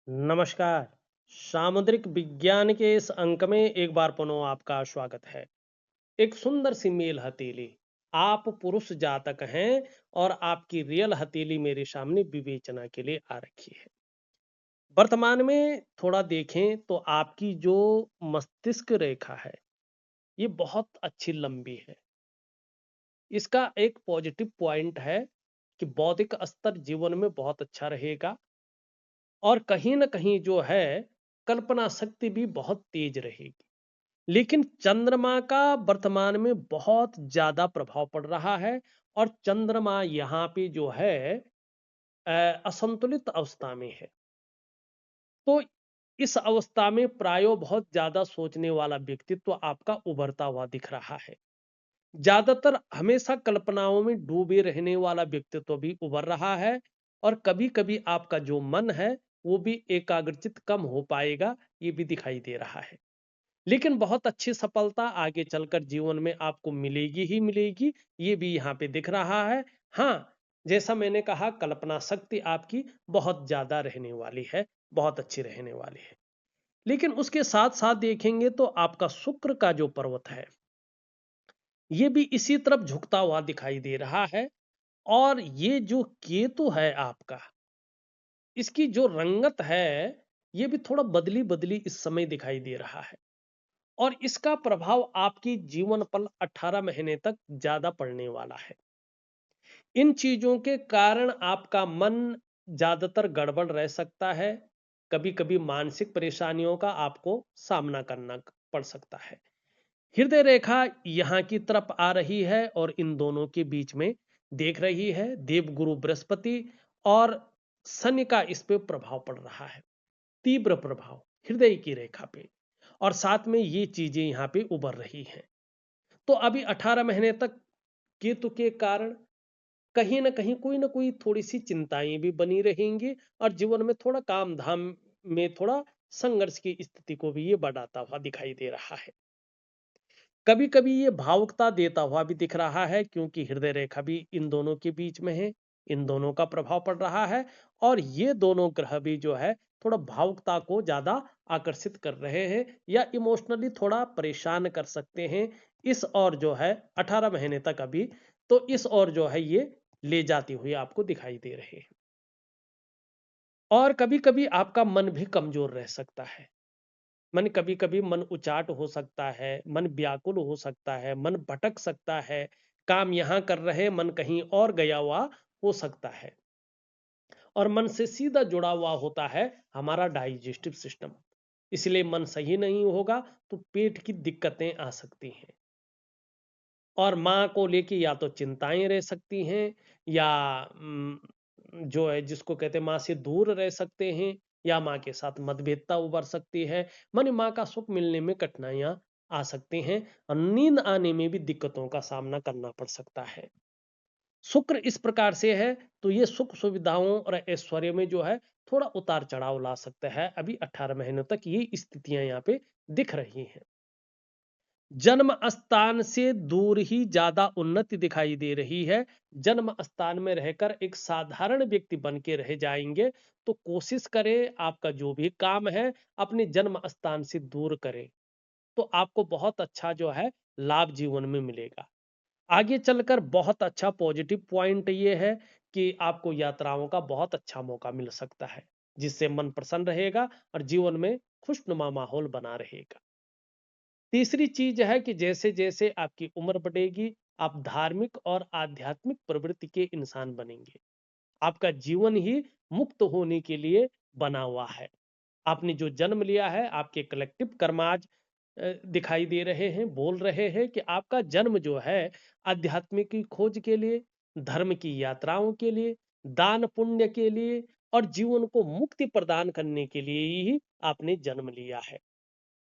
नमस्कार। सामुद्रिक विज्ञान के इस अंक में एक बार पुनः आपका स्वागत है। एक सुंदर सी मेल हथेली। आप पुरुष जातक हैं और आपकी रियल हथेली मेरे सामने विवेचना के लिए आ रखी है। वर्तमान में थोड़ा देखें तो आपकी जो मस्तिष्क रेखा है, ये बहुत अच्छी लंबी है। इसका एक पॉजिटिव पॉइंट है कि बौद्धिक स्तर जीवन में बहुत अच्छा रहेगा और कहीं न कहीं जो है कल्पना शक्ति भी बहुत तेज रहेगी। लेकिन चंद्रमा का वर्तमान में बहुत ज़्यादा प्रभाव पड़ रहा है और चंद्रमा यहाँ पे जो है असंतुलित अवस्था में है। तो इस अवस्था में प्रायो बहुत ज़्यादा सोचने वाला व्यक्तित्व आपका उभरता हुआ दिख रहा है। ज़्यादातर हमेशा कल्पनाओं में डूबे रहने वाला व्यक्तित्व भी उभर रहा है और कभी-कभी आपका जो मन है, वो भी एकाग्रचित कम हो पाएगा, ये भी दिखाई दे रहा है। लेकिन बहुत अच्छी सफलता आगे चलकर जीवन में आपको मिलेगी ही मिलेगी, ये भी यहाँ पे दिख रहा है। हाँ, जैसा मैंने कहा कल्पना शक्ति आपकी बहुत ज़्यादा रहने वाली है, बहुत अच्छी रहने वाली है। लेकिन उसके साथ-साथ देखेंगे तो आपका शुक्र का जो पर्वत है, ये भी इसी तरफ झुकता हुआ दिखाई दे रहा है और ये जो केतु है आपका, इसकी जो रंगत है, ये भी थोड़ा बदली-बदली इस समय दिखाई दे रहा है। और इसका प्रभाव आपकी जीवन पर 18 महीने तक ज्यादा पड़ने वाला है। इन चीजों के कारण आपका मन ज्यादातर गड़बड़ रह सकता है। कभी-कभी मानसिक परेशानियों का आपको सामना करना पड़ सकता है। हृदय रेखा यहाँ की तरफ आ रही है और इन दोनों के बीच में देख रही है देवगुरु बृहस्पति और शनि का इस पे प्रभाव पड़ रहा है। तीव्र प्रभाव हृदय की रेखा पे और साथ में ये चीजें यहाँ पे उभर रही हैं। तो अभी 18 महीने तक केतु के कारण कहीं ना कोई थोड़ी सी चिंताएं भी बनी रहेंगी और जीवन में थोड़ा काम धाम में थोड़ा संघर्ष की स्थिति को भी ये बढ़ाता हुआ दिखाई दे रहा है। कभी कभी ये भावुकता देता हुआ भी दिख रहा है क्योंकि हृदय रेखा भी इन दोनों के बीच में है। इन दोनों का प्रभाव पड़ रहा है और ये दोनों ग्रह भी जो है थोड़ा भावुकता को ज्यादा आकर्षित कर रहे हैं या इमोशनली थोड़ा परेशान कर सकते हैं। इस और जो है 18 महीने तक अभी तो इस और जो है ये ले जाती हुई आपको दिखाई दे रहे हैं। और कभी कभी आपका मन भी कमजोर रह सकता है। मन कभी-कभी मन उचाट हो सकता है, मन व्याकुल हो सकता है, मन भटक सकता है, काम यहाँ कर रहे मन कहीं और गया हुआ हो सकता है। और मन से सीधा जुड़ा हुआ होता है हमारा डाइजेस्टिव सिस्टम। इसलिए मन सही नहीं होगा तो पेट की दिक्कतें आ सकती हैं। और माँ को लेके या तो चिंताएं रह सकती हैं या जो है जिसको कहते हैं माँ से दूर रह सकते हैं या माँ के साथ मतभेदता उभर सकती है। माने माँ का सुख मिलने में कठिनाइयां आ सकती हैं और नींद आने में भी दिक्कतों का सामना करना पड़ सकता है। शुक्र इस प्रकार से है तो ये सुख सुविधाओं और ऐश्वर्य में जो है थोड़ा उतार चढ़ाव ला सकता है। अभी 18 महीनों तक ये स्थितियां यहाँ पे दिख रही हैं। जन्म स्थान से दूर ही ज्यादा उन्नति दिखाई दे रही है। जन्म स्थान में रहकर एक साधारण व्यक्ति बन के रह जाएंगे तो कोशिश करें आपका जो भी काम है अपने जन्म स्थान से दूर करें तो आपको बहुत अच्छा जो है लाभ जीवन में मिलेगा। आगे चलकर बहुत अच्छा पॉजिटिव पॉइंट ये है कि आपको यात्राओं का बहुत अच्छा मौका मिल सकता है जिससे मन प्रसन्न रहेगा और जीवन में खुशनुमा माहौल बना रहेगा। तीसरी चीज है कि जैसे जैसे आपकी उम्र बढ़ेगी आप धार्मिक और आध्यात्मिक प्रवृत्ति के इंसान बनेंगे। आपका जीवन ही मुक्त होने के लिए बना हुआ है। आपने जो जन्म लिया है आपके कलेक्टिव कर्म आज दिखाई दे रहे हैं बोल रहे हैं कि आपका जन्म जो है आध्यात्मिक की खोज के लिए, धर्म की यात्राओं के लिए, दान पुण्य के लिए और जीवन को मुक्ति प्रदान करने के लिए ही आपने जन्म लिया है।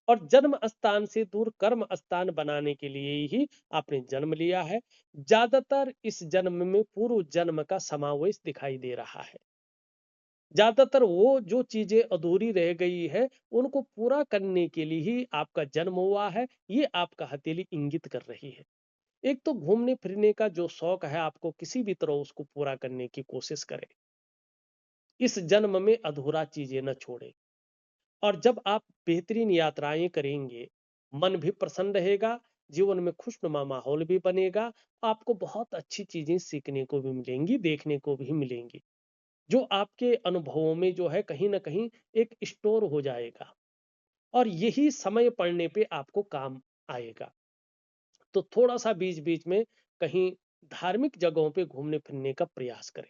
और जन्म स्थान से दूर कर्म स्थान बनाने के लिए ही आपने जन्म लिया है। ज्यादातर इस जन्म में पूर्व जन्म का समावेश दिखाई दे रहा है। ज्यादातर वो जो चीजें अधूरी रह गई है उनको पूरा करने के लिए ही आपका जन्म हुआ है, ये आपका हथेली इंगित कर रही है। एक तो घूमने फिरने का जो शौक है आपको किसी भी तरह उसको पूरा करने की कोशिश करें। इस जन्म में अधूरा चीजें न छोड़े। और जब आप बेहतरीन यात्राएं करेंगे, मन भी प्रसन्न रहेगा, जीवन में खुशनुमा माहौल भी बनेगा, आपको बहुत अच्छी चीजें सीखने को भी मिलेंगी, देखने को भी मिलेंगी, जो आपके अनुभवों में जो है कहीं ना कहीं एक स्टोर हो जाएगा और यही समय पड़ने पे आपको काम आएगा। तो थोड़ा सा बीच बीच में कहीं धार्मिक जगहों पे घूमने फिरने का प्रयास करें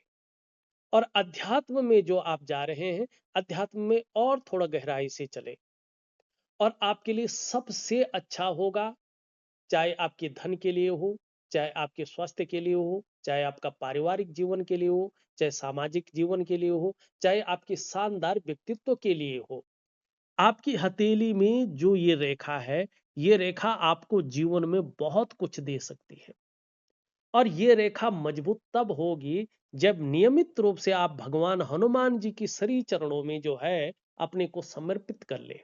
और अध्यात्म में जो आप जा रहे हैं, अध्यात्म में और थोड़ा गहराई से चले और आपके लिए सबसे अच्छा होगा, चाहे आपके धन के लिए हो, चाहे आपके स्वास्थ्य के लिए हो, चाहे आपका पारिवारिक जीवन के लिए हो, चाहे सामाजिक जीवन के लिए हो, चाहे आपके शानदार व्यक्तित्व के लिए हो। आपकी हथेली में जो ये रेखा है, ये रेखा आपको जीवन में बहुत कुछ दे सकती है और ये रेखा मजबूत तब होगी जब नियमित रूप से आप भगवान हनुमान जी की श्री चरणों में जो है अपने को समर्पित कर ले।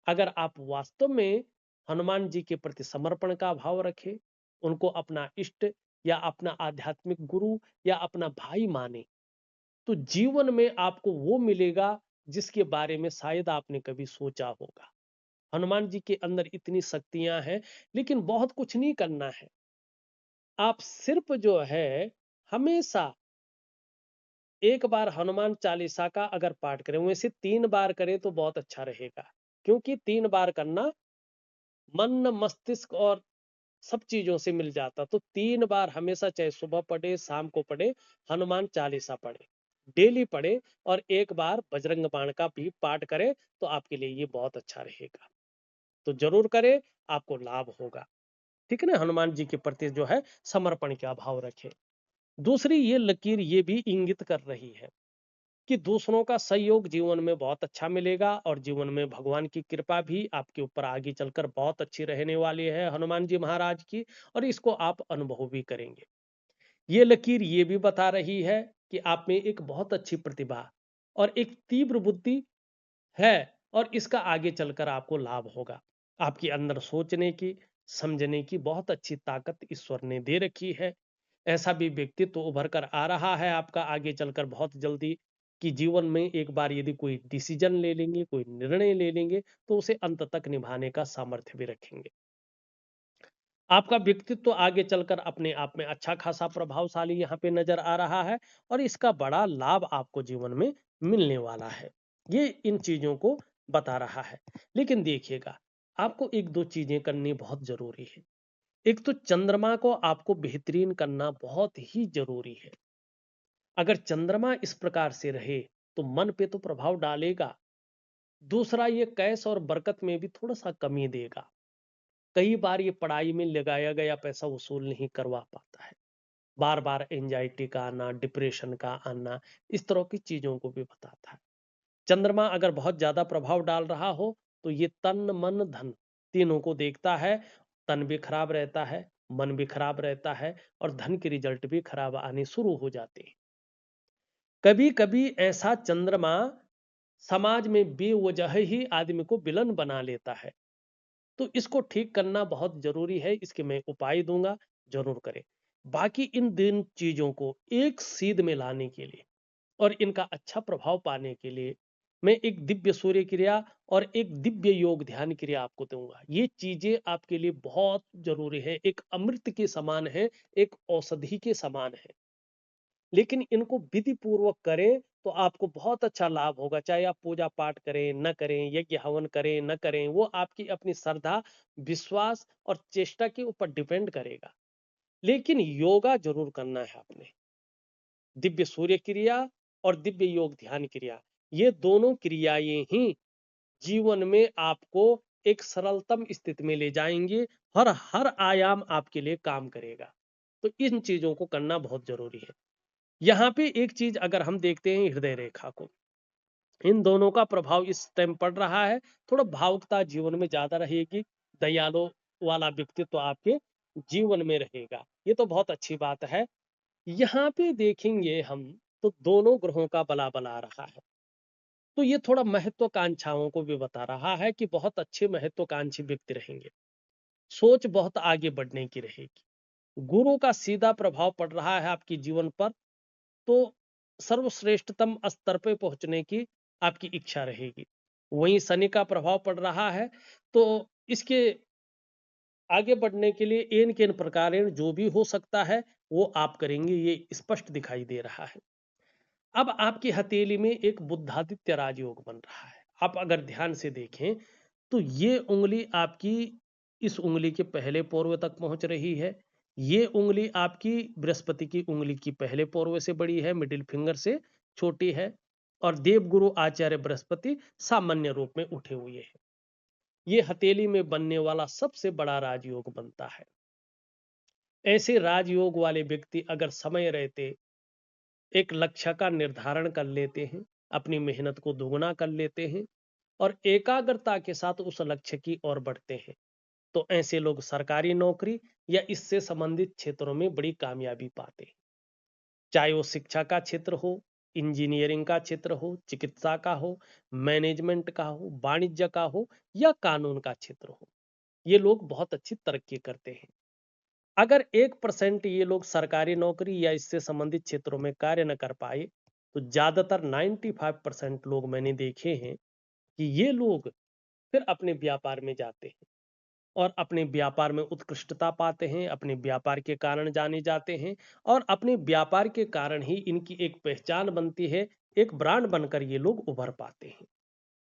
अगर आप वास्तव में हनुमान जी के प्रति समर्पण का भाव रखें, उनको अपना इष्ट या अपना आध्यात्मिक गुरु या अपना भाई माने, तो जीवन में आपको वो मिलेगा जिसके बारे में शायद आपने कभी सोचा होगा। हनुमान जी के अंदर इतनी शक्तियां हैं, लेकिन बहुत कुछ नहीं करना है। आप सिर्फ जो है हमेशा एक बार हनुमान चालीसा का अगर पाठ करें, वैसे 3 बार करें तो बहुत अच्छा रहेगा, क्योंकि 3 बार करना मन मस्तिष्क और सब चीजों से मिल जाता। तो 3 बार हमेशा, चाहे सुबह पढ़े शाम को पढ़े, हनुमान चालीसा पढ़े, डेली पढ़े और 1 बार बजरंग बाण का भी पाठ करें तो आपके लिए ये बहुत अच्छा रहेगा। तो जरूर करें, आपको लाभ होगा। ठीक है ना, हनुमान जी के प्रति जो है समर्पण का भाव रखें। दूसरी ये लकीर ये भी इंगित कर रही है कि दूसरों का सहयोग जीवन में बहुत अच्छा मिलेगा और जीवन में भगवान की कृपा भी आपके ऊपर आगे चलकर बहुत अच्छी रहने वाली है हनुमान जी महाराज की, और इसको आप अनुभव भी करेंगे। ये लकीर ये भी बता रही है कि आप में एक बहुत अच्छी प्रतिभा और एक तीव्र बुद्धि है और इसका आगे चलकर आपको लाभ होगा। आपके अंदर सोचने की, समझने की बहुत अच्छी ताकत ईश्वर ने दे रखी है। ऐसा भी व्यक्तित्व उभर कर आ रहा है आपका आगे चलकर बहुत जल्दी, कि जीवन में एक बार यदि कोई डिसीजन ले लेंगे, कोई निर्णय ले लेंगे, तो उसे अंत तक निभाने का सामर्थ्य भी रखेंगे। आपका व्यक्तित्व आगे चलकर अपने आप में अच्छा खासा प्रभावशाली यहाँ पे नजर आ रहा है और इसका बड़ा लाभ आपको जीवन में मिलने वाला है। ये इन चीजों को बता रहा है। लेकिन देखिएगा, आपको एक दो चीजें करनी बहुत जरूरी है। एक तो चंद्रमा को आपको बेहतरीन करना बहुत ही जरूरी है। अगर चंद्रमा इस प्रकार से रहे तो मन पे तो प्रभाव डालेगा। दूसरा, ये कैश और बरकत में भी थोड़ा सा कमी देगा। कई बार ये पढ़ाई में लगाया गया पैसा वसूल नहीं करवा पाता है। बार बार एंजाइटी का आना, डिप्रेशन का आना, इस तरह की चीजों को भी बताता है। चंद्रमा अगर बहुत ज्यादा प्रभाव डाल रहा हो तो ये तन मन धन तीनों को देखता है। तन भी खराब रहता है, मन भी खराब रहता है और धन के रिजल्ट भी खराब आने शुरू हो जाते हैं। कभी कभी ऐसा चंद्रमा समाज में बेवजह ही आदमी को विलन बना लेता है। तो इसको ठीक करना बहुत जरूरी है, इसके मैं उपाय दूंगा, जरूर करें। बाकी इन दिन चीजों को एक सीध में लाने के लिए और इनका अच्छा प्रभाव पाने के लिए मैं एक दिव्य सूर्य क्रिया और एक दिव्य योग ध्यान क्रिया आपको दूंगा। ये चीजें आपके लिए बहुत जरूरी है, एक अमृत के समान है, एक औषधि के समान है। लेकिन इनको विधि पूर्वक करें तो आपको बहुत अच्छा लाभ होगा। चाहे आप पूजा पाठ करें न करें, यज्ञ हवन करें न करें, वो आपकी अपनी श्रद्धा, विश्वास और चेष्टा के ऊपर डिपेंड करेगा। लेकिन योगा जरूर करना है आपने। दिव्य सूर्य क्रिया और दिव्य योग ध्यान क्रिया, ये दोनों क्रियाएं ही जीवन में आपको एक सरलतम स्थिति में ले जाएंगे। हर हर आयाम आपके लिए काम करेगा। तो इन चीजों को करना बहुत जरूरी है। यहाँ पे एक चीज अगर हम देखते हैं हृदय रेखा को, इन दोनों का प्रभाव इस टाइम पड़ रहा है। थोड़ा भावुकता जीवन में ज्यादा रहेगी, दयालु वाला व्यक्तित्व आपके जीवन में रहेगा, ये तो बहुत अच्छी बात है। यहाँ पे देखेंगे हम तो दोनों ग्रहों का बला बला रहा है। तो ये थोड़ा महत्वाकांक्षाओं को भी बता रहा है कि बहुत अच्छे महत्वाकांक्षी व्यक्ति रहेंगे, सोच बहुत आगे बढ़ने की रहेगी। गुरु का सीधा प्रभाव पड़ रहा है आपके जीवन पर। तो सर्वश्रेष्ठतम स्तर पे पहुंचने की आपकी इच्छा रहेगी। वहीं शनि का प्रभाव पड़ रहा है, तो इसके आगे बढ़ने के लिए एन केन प्रकार जो भी हो सकता है वो आप करेंगे, ये स्पष्ट दिखाई दे रहा है। अब आपकी हथेली में एक बुद्धादित्य राजयोग बन रहा है। आप अगर ध्यान से देखें तो ये उंगली आपकी इस उंगली के पहले पोर्व तक पहुंच रही है। ये उंगली आपकी बृहस्पति की उंगली की पहले पोर्व से बड़ी है, मिडिल फिंगर से छोटी है। और देवगुरु आचार्य बृहस्पति सामान्य रूप में उठे हुए हैं। ये हथेली में बनने वाला सबसे बड़ा राजयोग बनता है। ऐसे राजयोग वाले व्यक्ति अगर समय रहते एक लक्ष्य का निर्धारण कर लेते हैं, अपनी मेहनत को दोगुना कर लेते हैं और एकाग्रता के साथ उस लक्ष्य की ओर बढ़ते हैं, तो ऐसे लोग सरकारी नौकरी या इससे संबंधित क्षेत्रों में बड़ी कामयाबी पाते हैं। चाहे वो शिक्षा का क्षेत्र हो, इंजीनियरिंग का क्षेत्र हो, चिकित्सा का हो, मैनेजमेंट का हो, वाणिज्य का हो या कानून का क्षेत्र हो, ये लोग बहुत अच्छी तरक्की करते हैं। अगर 1% ये लोग सरकारी नौकरी या इससे संबंधित क्षेत्रों में कार्य न कर पाए, तो ज्यादातर 95% लोग मैंने देखे हैं कि ये लोग फिर अपने व्यापार में जाते हैं और अपने व्यापार में उत्कृष्टता पाते हैं, अपने व्यापार के कारण जाने जाते हैं और अपने व्यापार के कारण ही इनकी एक पहचान बनती है, एक ब्रांड बनकर ये लोग उभर पाते हैं।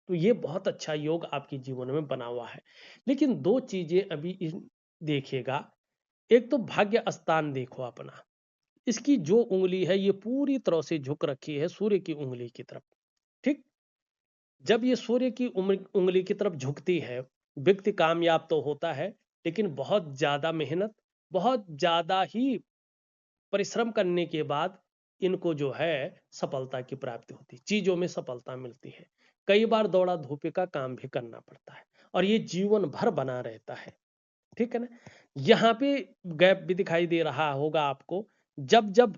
तो ये बहुत अच्छा योग आपके जीवन में बना हुआ है। लेकिन दो चीजें अभी देखिएगा। एक तो भाग्य स्थान देखो अपना, इसकी जो उंगली है ये पूरी तरह से झुक रखी है सूर्य की उंगली की तरफ। ठीक, जब ये सूर्य की उंगली की तरफ झुकती है, व्यक्ति कामयाब तो होता है, लेकिन बहुत ज्यादा मेहनत, बहुत ज्यादा ही परिश्रम करने के बाद इनको जो है सफलता की प्राप्ति होती है, चीजों में सफलता मिलती है। कई बार दौड़ा धूपे का काम भी करना पड़ता है और ये जीवन भर बना रहता है। ठीक है ना। यहाँ पे गैप भी दिखाई दे रहा होगा आपको। जब जब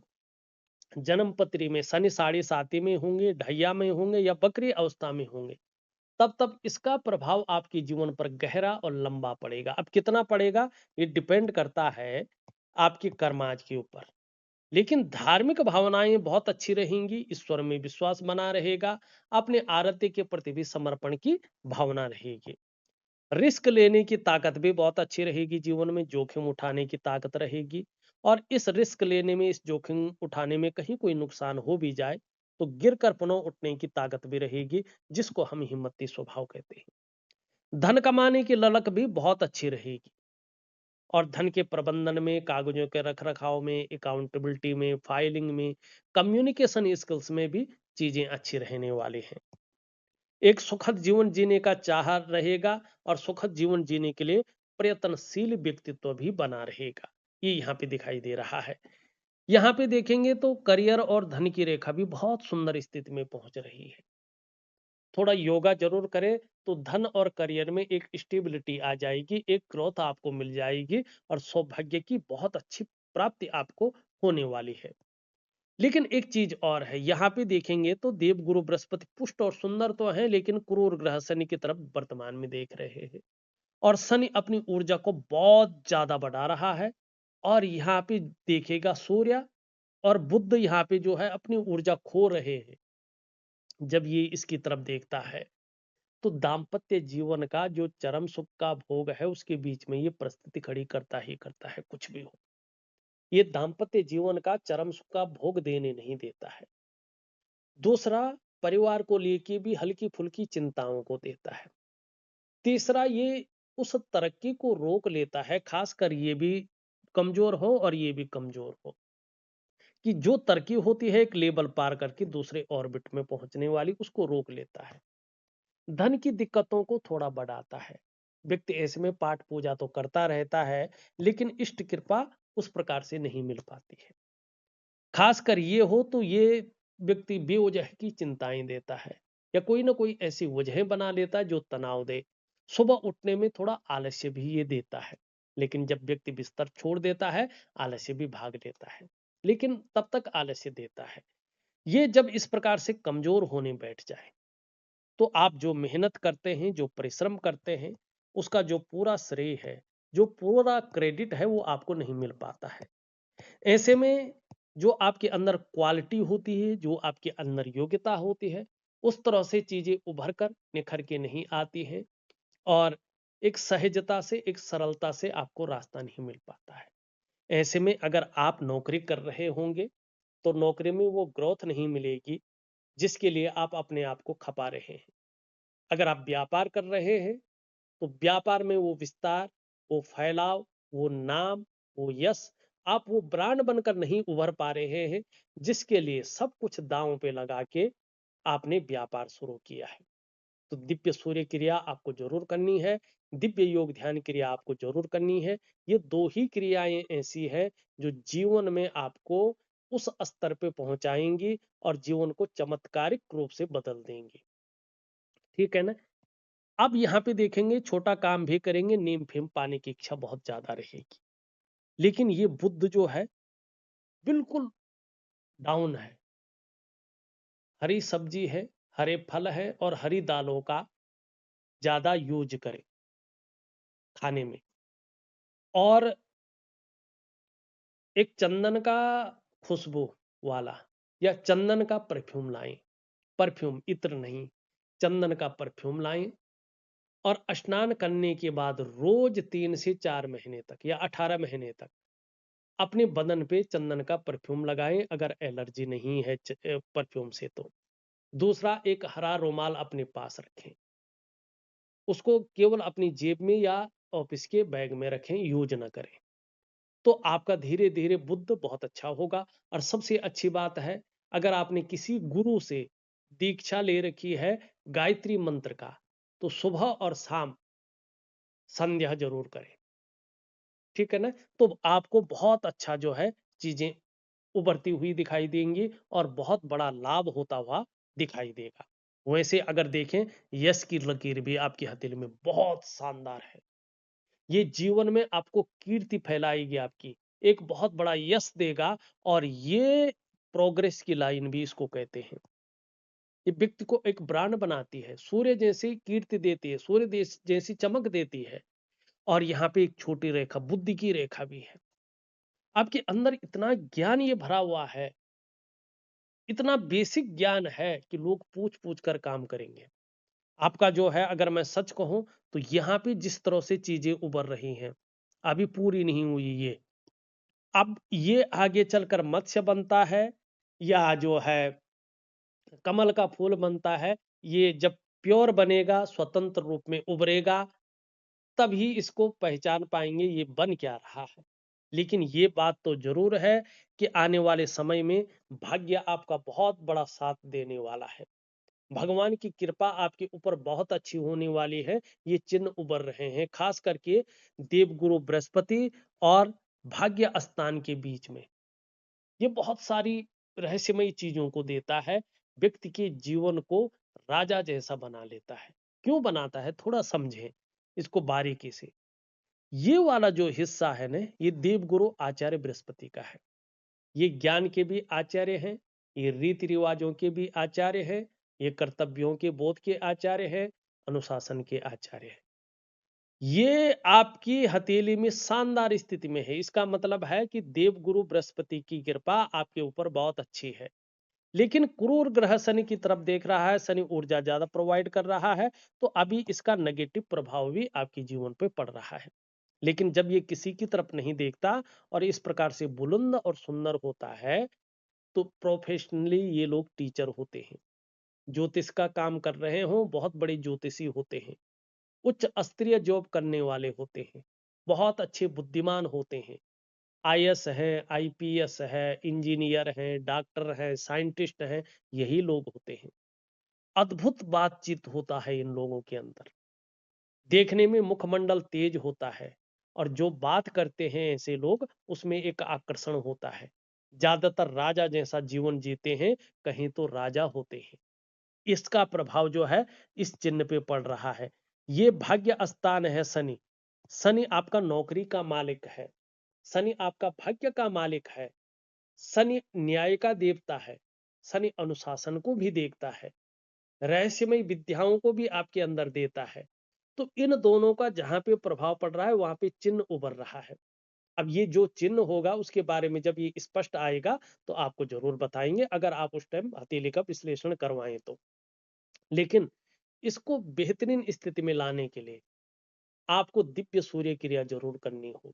जन्म पत्री में शनि 7.5 में होंगे, ढैया में होंगे या बकरी अवस्था में होंगे, तब तब इसका प्रभाव आपके जीवन पर गहरा और लंबा पड़ेगा। अब कितना पड़ेगा ये डिपेंड करता है आपके कर्माज के ऊपर। लेकिन धार्मिक भावनाएं बहुत अच्छी रहेंगी, ईश्वर में विश्वास बना रहेगा, अपने आरती के प्रति भी समर्पण की भावना रहेगी। रिस्क लेने की ताकत भी बहुत अच्छी रहेगी, जीवन में जोखिम उठाने की ताकत रहेगी। और इस रिस्क लेने में, इस जोखिम उठाने में कहीं कोई नुकसान हो भी जाए तो गिरकर पुनः उठने की ताकत भी रहेगी, जिसको हम हिम्मती स्वभाव कहते हैं। धन कमाने की ललक भी बहुत अच्छी रहेगी और धन के प्रबंधन में, कागजों के रख रखाव में, अकाउंटेबिलिटी में, फाइलिंग में, कम्युनिकेशन स्किल्स में भी चीजें अच्छी रहने वाली हैं। एक सुखद जीवन जीने का चाह रहेगा और सुखद जीवन जीने के लिए प्रयत्नशील व्यक्तित्व भी बना रहेगा, ये यहाँ पे दिखाई दे रहा है। यहाँ पे देखेंगे तो करियर और धन की रेखा भी बहुत सुंदर स्थिति में पहुंच रही है। थोड़ा योगा जरूर करें तो धन और करियर में एक स्टेबिलिटी आ जाएगी, एक ग्रोथ आपको मिल जाएगी और सौभाग्य की बहुत अच्छी प्राप्ति आपको होने वाली है। लेकिन एक चीज और है, यहाँ पे देखेंगे तो देवगुरु बृहस्पति पुष्ट और सुंदर तो है, लेकिन क्रूर ग्रह शनि की तरफ वर्तमान में देख रहे हैं और शनि अपनी ऊर्जा को बहुत ज्यादा बढ़ा रहा है। और यहाँ पे देखेगा सूर्य और बुध यहाँ पे जो है अपनी ऊर्जा खो रहे हैं। जब ये इसकी तरफ देखता है तो दाम्पत्य जीवन का जो चरम सुख का भोग है उसके बीच में ये परिस्थिति खड़ी करता ही करता है, कुछ भी हो। ये दाम्पत्य जीवन का चरम सुख का भोग देने नहीं देता है। दूसरा, परिवार को लेके भी हल्की फुल्की चिंताओं को देता है। तीसरा, ये उस तरक्की को रोक लेता है, खासकर ये भी कमजोर हो और ये भी कमजोर हो, कि जो तरक्की होती है एक लेवल पार करके दूसरे ऑर्बिट में पहुंचने वाली, उसको रोक लेता है। धन की दिक्कतों को थोड़ा बढ़ाता है। व्यक्ति ऐसे में पाठ पूजा तो करता रहता है, लेकिन इष्ट कृपा उस प्रकार से नहीं मिल पाती है। खासकर ये हो तो ये व्यक्ति बेवजह की चिंताएं देता है या कोई ना कोई ऐसी वजह बना लेता है जो तनाव दे। सुबह उठने में थोड़ा आलस्य भी ये देता है, लेकिन जब व्यक्ति बिस्तर छोड़ देता है आलस्य भी भाग लेता है, लेकिन तब तक आलस्य देता है। ये जब इस प्रकार से कमजोर होने बैठ जाए तो आप जो मेहनत करते हैं, जो परिश्रम करते हैं, उसका जो पूरा श्रेय है, जो पूरा क्रेडिट है, वो आपको नहीं मिल पाता है। ऐसे में जो आपके अंदर क्वालिटी होती है, जो आपके अंदर योग्यता होती है, उस तरह से चीजें उभर कर निखर के नहीं आती हैं और एक सहजता से, एक सरलता से आपको रास्ता नहीं मिल पाता है। ऐसे में अगर आप नौकरी कर रहे होंगे तो नौकरी में वो ग्रोथ नहीं मिलेगी जिसके लिए आप अपने आप को खपा रहे हैं। अगर आप व्यापार कर रहे हैं तो व्यापार में वो विस्तार, वो फैलाव, वो नाम, वो यश, आप वो ब्रांड बनकर नहीं उभर पा रहे हैं जिसके लिए सब कुछ दांव पे लगा के आपने व्यापार शुरू किया है। तो दिव्य सूर्य क्रिया आपको जरूर करनी है, दिव्य योग ध्यान क्रिया आपको जरूर करनी है। ये दो ही क्रियाएं ऐसी है जो जीवन में आपको उस स्तर पे पहुंचाएंगी और जीवन को चमत्कारिक रूप से बदल देंगी। ठीक है ना? अब यहाँ पे देखेंगे, छोटा काम भी करेंगे, नीम फेम पाने की इच्छा बहुत ज्यादा रहेगी, लेकिन ये बुद्ध जो है बिल्कुल डाउन है। हरी सब्जी है, हरे फल है और हरी दालों का ज्यादा यूज करें खाने में। और एक चंदन का खुशबू वाला या चंदन का परफ्यूम लाएं। परफ्यूम, इत्र नहीं, चंदन का परफ्यूम लाएं और स्नान करने के बाद रोज 3 से 4 महीने तक या 18 महीने तक अपने बदन पे चंदन का परफ्यूम लगाएं अगर एलर्जी नहीं है परफ्यूम से तो। दूसरा, एक हरा रुमाल अपने पास रखें, उसको केवल अपनी जेब में या ऑफिस के बैग में रखें, यूज ना करें। तो आपका धीरे धीरे बुद्ध बहुत अच्छा होगा। और सबसे अच्छी बात है, अगर आपने किसी गुरु से दीक्षा ले रखी है गायत्री मंत्र का, तो सुबह और शाम संध्या जरूर करें। ठीक है ना? तो आपको बहुत अच्छा जो है चीजें उभरती हुई दिखाई देंगी और बहुत बड़ा लाभ होता हुआ दिखाई देगा। वैसे अगर देखें, यश की लकीर भी आपकी हथेली में बहुत शानदार है। ये जीवन में आपको कीर्ति फैलाएगी, आपकी एक बहुत बड़ा यश देगा। और ये प्रोग्रेस की लाइन भी इसको कहते हैं। ये व्यक्ति को एक ब्रांड बनाती है, सूर्य जैसी कीर्ति देती है, जैसी चमक देती है। और यहाँ पे एक छोटी रेखा, बुद्धि की रेखा भी है। आपके अंदर इतना ज्ञान ये भरा हुआ है, इतना बेसिक ज्ञान है कि लोग पूछ पूछ कर काम करेंगे। आपका जो है, अगर मैं सच कहूं तो यहाँ पे जिस तरह से चीजें उभर रही हैं, अभी पूरी नहीं हुई ये। अब ये आगे चलकर मत्स्य बनता है या जो है कमल का फूल बनता है, ये जब प्योर बनेगा, स्वतंत्र रूप में उभरेगा, तभी इसको पहचान पाएंगे ये बन क्या रहा है। लेकिन ये बात तो जरूर है कि आने वाले समय में भाग्य आपका बहुत बड़ा साथ देने वाला है। भगवान की कृपा आपके ऊपर बहुत अच्छी होने वाली है। ये चिन्ह उभर रहे हैं, खास करके देवगुरु बृहस्पति और भाग्य स्थान के बीच में। ये बहुत सारी रहस्यमयी चीजों को देता है, व्यक्ति के जीवन को राजा जैसा बना लेता है। क्यों बनाता है, थोड़ा समझें इसको बारीकी से। ये वाला जो हिस्सा है ना, ये देवगुरु आचार्य बृहस्पति का है। ये ज्ञान के भी आचार्य हैं, ये रीति रिवाजों के भी आचार्य हैं, ये कर्तव्यों के बोध के आचार्य हैं, अनुशासन के आचार्य हैं। ये आपकी हथेली में शानदार स्थिति में है। इसका मतलब है कि देवगुरु बृहस्पति की कृपा आपके ऊपर बहुत अच्छी है। लेकिन क्रूर ग्रह शनि की तरफ देख रहा है, शनि ऊर्जा ज्यादा प्रोवाइड कर रहा है, तो अभी इसका नेगेटिव प्रभाव भी आपके जीवन पे पड़ रहा है। लेकिन जब ये किसी की तरफ नहीं देखता और इस प्रकार से बुलंद और सुंदर होता है, तो प्रोफेशनली ये लोग टीचर होते हैं, ज्योतिष का काम कर रहे हो, बहुत बड़े ज्योतिषी होते हैं, उच्च स्तरीय जॉब करने वाले होते हैं, बहुत अच्छे बुद्धिमान होते हैं, आईएएस है, आईपीएस है, इंजीनियर है, डॉक्टर है, साइंटिस्ट है, यही लोग होते हैं। अद्भुत बातचीत होता है इन लोगों के अंदर, देखने में मुखमंडल तेज होता है और जो बात करते हैं ऐसे लोग, उसमें एक आकर्षण होता है। ज्यादातर राजा जैसा जीवन जीते हैं, कहीं तो राजा होते हैं। इसका प्रभाव जो है इस चिन्ह पे पड़ रहा है। ये भाग्य स्थान है शनि। शनि आपका नौकरी का मालिक है, शनि आपका भाग्य का मालिक है, शनि न्याय का देवता है, शनि अनुशासन को भी देखता है, रहस्यमय विद्याओं को भी आपके अंदर देता है। तो इन दोनों का जहां पे प्रभाव पड़ रहा है, वहां पे चिन्ह उभर रहा है। अब ये जो चिन्ह होगा उसके बारे में जब ये स्पष्ट आएगा तो आपको जरूर बताएंगे, अगर आप उस टाइम हथेली का विश्लेषण करवाएं तो। लेकिन इसको बेहतरीन स्थिति में लाने के लिए आपको दिव्य सूर्य क्रिया जरूर करनी होगी।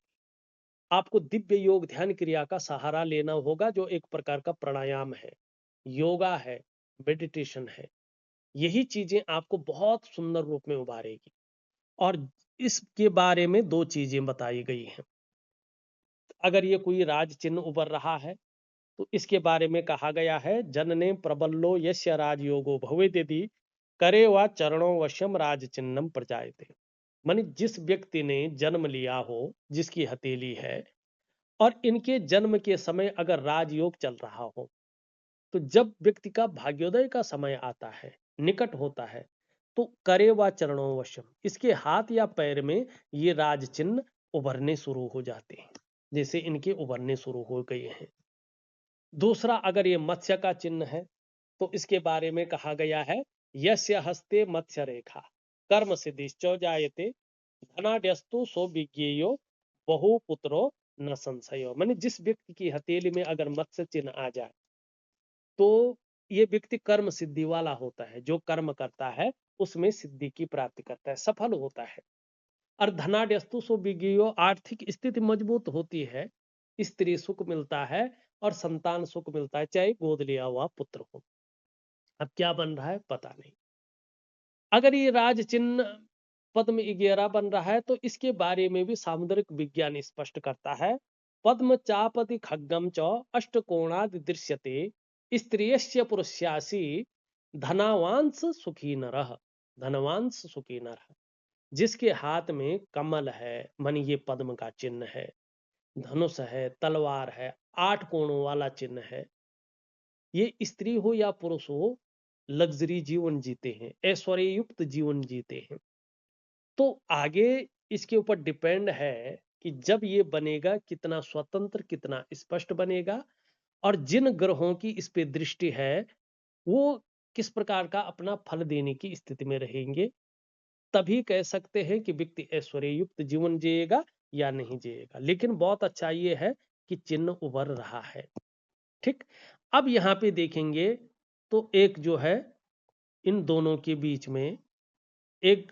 आपको दिव्य योग ध्यान क्रिया का सहारा लेना होगा, जो एक प्रकार का प्राणायाम है, योगा है, मेडिटेशन है। यही चीजें आपको बहुत सुंदर रूप में उभारेगी। और इसके बारे में दो चीजें बताई गई हैं। अगर ये कोई राज चिन्ह उभर रहा है तो इसके बारे में कहा गया है, जनने प्रबल्लो यस्य राजयोगो भवेत् यदि करे व चरणों वश्यम राज चिन्हम प्रजायते। मानी जिस व्यक्ति ने जन्म लिया हो, जिसकी हथेली है, और इनके जन्म के समय अगर राजयोग चल रहा हो, तो जब व्यक्ति का भाग्योदय का समय आता है, निकट होता है, तो करे व चरणों वश्यम, इसके हाथ या पैर में ये राज चिन्ह उभरने शुरू हो जाते हैं, जैसे इनके उभरने शुरू हो गए हैं। दूसरा, अगर ये मत्स्य का चिन्ह है तो इसके बारे में कहा गया है, यस्य हस्ते मत्स्य रेखा कर्म सिद्धिश्चो जायते धनाढ्यस्तु सो विज्ञेयो बहुपुत्रो न संशयो। माने जिस व्यक्ति की हथेली में अगर मत्स्य चिन्ह आ जाए तो ये व्यक्ति कर्म सिद्धि वाला होता है, जो कर्म करता है उसमें सिद्धि की प्राप्ति करता है, सफल होता है। और धनाढ्यस्तु सो विज्ञेयो, आर्थिक स्थिति मजबूत होती है, स्त्री सुख मिलता है और संतान सुख मिलता है, चाहे गोद लिया हुआ पुत्र हो। अब क्या बन रहा है पता नहीं। अगर ये राज चिन्ह पद्म 11 बन रहा है तो इसके बारे में भी सामुद्रिक विज्ञान स्पष्ट करता है, पद्म चापति खड्गम च अष्टकोणादि दृश्यते स्त्रियस्य पुरुष्यासि धनवांस सुखी नरः। धनवांस सुखी नरः, जिसके हाथ में कमल है, मन ये पद्म का चिन्ह है, धनुष है, तलवार है, 8 कोणों वाला चिन्ह है, ये स्त्री हो या पुरुष हो, लग्जरी जीवन जीते हैं, ऐश्वर्य युक्त जीवन जीते हैं। तो आगे इसके ऊपर डिपेंड है कि जब ये बनेगा कितना स्वतंत्र, कितना स्पष्ट बनेगा, और जिन ग्रहों की इस पे दृष्टि है वो किस प्रकार का अपना फल देने की स्थिति में रहेंगे, तभी कह सकते हैं कि व्यक्ति ऐश्वर्य युक्त जीवन जिएगा या नहीं जिएगा। लेकिन बहुत अच्छा ये है कि चिन्ह उभर रहा है। ठीक, अब यहाँ पे देखेंगे तो एक जो है इन दोनों के बीच में एक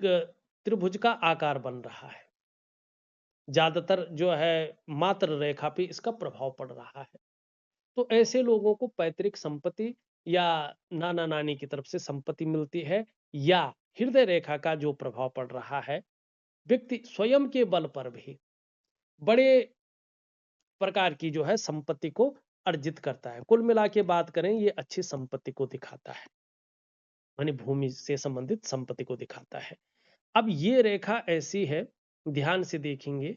त्रिभुज का आकार बन रहा है। ज्यादातर जो है मात्र रेखा पे इसका प्रभाव पड़ रहा है। तो ऐसे लोगों को पैतृक संपत्ति या नाना नानी की तरफ से संपत्ति मिलती है, या हृदय रेखा का जो प्रभाव पड़ रहा है, व्यक्ति स्वयं के बल पर भी बड़े प्रकार की जो है संपत्ति को अर्जित करता है। कुल मिला के बात करें, ये अच्छी संपत्ति को दिखाता है, मानी भूमि से संबंधित संपत्ति को दिखाता है। अब ये रेखा ऐसी है, ध्यान से देखेंगे,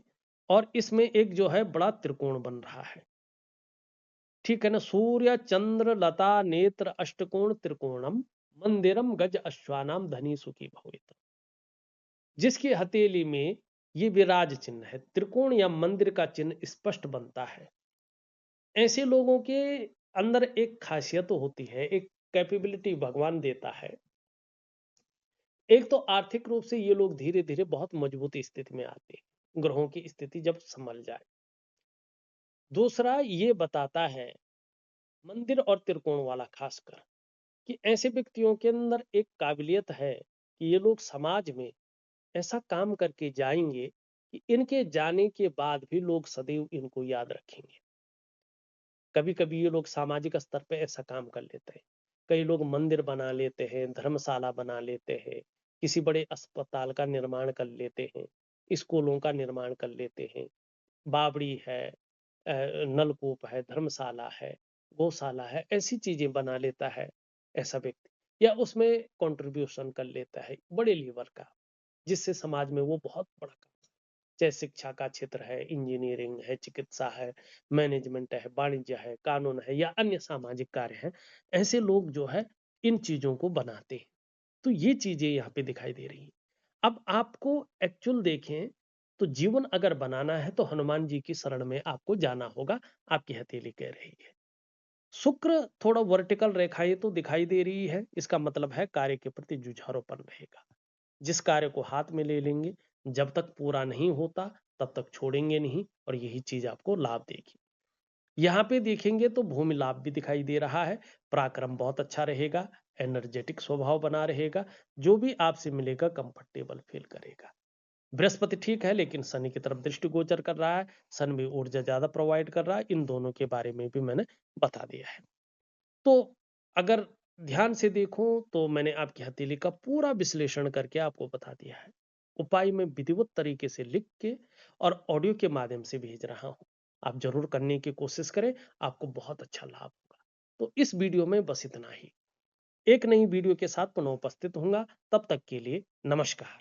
और इसमें एक जो है बड़ा त्रिकोण बन रहा है। ठीक है ना, सूर्य चंद्र लता नेत्र अष्टकोण त्रिकोणम मंदिरम गज अश्वानाम धनी सुखी भवेत। जिसकी हथेली में ये विराज चिन्ह है, त्रिकोण या मंदिर का चिन्ह स्पष्ट बनता है, ऐसे लोगों के अंदर एक खासियत होती है, एक कैपेबिलिटी भगवान देता है। एक तो आर्थिक रूप से ये लोग धीरे धीरे बहुत मजबूत स्थिति में आते हैं, ग्रहों की स्थिति जब संभल जाए। दूसरा, ये बताता है मंदिर और त्रिकोण वाला खासकर, कि ऐसे व्यक्तियों के अंदर एक काबिलियत है कि ये लोग समाज में ऐसा काम करके जाएंगे कि इनके जाने के बाद भी लोग सदैव इनको याद रखेंगे। कभी कभी ये लोग सामाजिक स्तर पे ऐसा काम कर लेते हैं, कई लोग मंदिर बना लेते हैं, धर्मशाला बना लेते हैं, किसी बड़े अस्पताल का निर्माण कर लेते हैं, स्कूलों का निर्माण कर लेते हैं, बावड़ी है, नलकूप है, धर्मशाला है, गौशाला है, ऐसी चीजें बना लेता है ऐसा व्यक्ति, या उसमें कंट्रीब्यूशन कर लेता है बड़े लेवल का, जिससे समाज में वो बहुत बड़ा काम, चाहे शिक्षा का क्षेत्र है, इंजीनियरिंग है, चिकित्सा है, मैनेजमेंट है, वाणिज्य है, कानून है, या अन्य सामाजिक कार्य है, ऐसे लोग जो है इन चीजों को बनाते हैं। तो ये चीजें यहाँ पे दिखाई दे रही हैं। अब आपको एक्चुअल देखें तो जीवन अगर बनाना है तो हनुमान जी की शरण में आपको जाना होगा, आपकी हथेली कह रही है। शुक्र थोड़ा वर्टिकल रेखाएं तो दिखाई दे रही है, इसका मतलब है कार्य के प्रति जुझारूपन रहेगा। जिस कार्य को हाथ में ले लेंगे, जब तक पूरा नहीं होता तब तक छोड़ेंगे नहीं और यही चीज आपको लाभ देगी। यहाँ पे देखेंगे तो भूमि लाभ भी दिखाई दे रहा है, पराक्रम बहुत अच्छा रहेगा, एनर्जेटिक स्वभाव बना रहेगा, जो भी आपसे मिलेगा कंफर्टेबल फील करेगा। बृहस्पति ठीक है लेकिन शनि की तरफ दृष्टि गोचर कर रहा है, सन भी ऊर्जा ज्यादा प्रोवाइड कर रहा है, इन दोनों के बारे में भी मैंने बता दिया है। तो अगर ध्यान से देखूं तो मैंने आपकी हथेली का पूरा विश्लेषण करके आपको बता दिया है। उपाय मैं विधिवत तरीके से लिख के और ऑडियो के माध्यम से भेज रहा हूं, आप जरूर करने की कोशिश करें, आपको बहुत अच्छा लाभ होगा। तो इस वीडियो में बस इतना ही। एक नई वीडियो के साथ पुनः उपस्थित होऊंगा, तब तक के लिए नमस्कार।